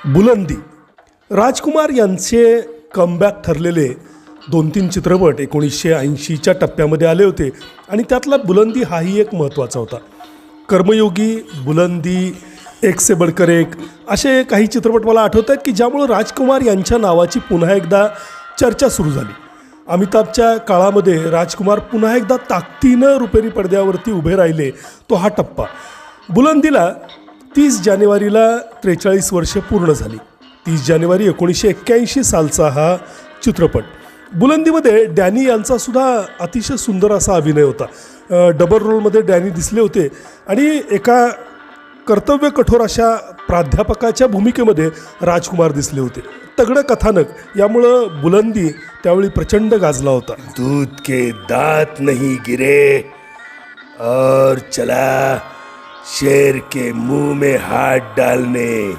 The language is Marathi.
बुलंदी राजकुमार यांचे कमबॅक ठरलेले 2-3 चित्रपट 1980च्या टप्प्यामध्ये आले होते आणि त्यातला बुलंदी हाही एक महत्त्वाचा होता. कर्मयोगी, बुलंदी, एक से बडकर एक असे काही चित्रपट मला आठवत आहेत की ज्यामुळं राजकुमार यांच्या नावाची पुन्हा एकदा चर्चा सुरू झाली. अमिताभच्या काळामध्ये राजकुमार पुन्हा एकदा ताकदीनं रुपेरी पडद्यावरती उभे राहिले. तो हा टप्पा. बुलंदीला 30 जानेवारीला 43 वर्षे पूर्ण झाली. 30 जानेवारी 1981 सालचा हा चित्रपट. बुलंदीमध्ये डॅनी यांचा सुद्धा अतिशय सुंदर असा अभिनय होता. डबल रोलमध्ये डॅनी दिसले होते आणि एका कर्तव्य कठोर अशा प्राध्यापकाच्या भूमिकेमध्ये राजकुमार दिसले होते. तगडं कथानक यामुळं बुलंदी त्यावेळी प्रचंड गाजला होता. दूध के दांत नहीं गिरे और चला शेर के मुंह में हाथ डालने.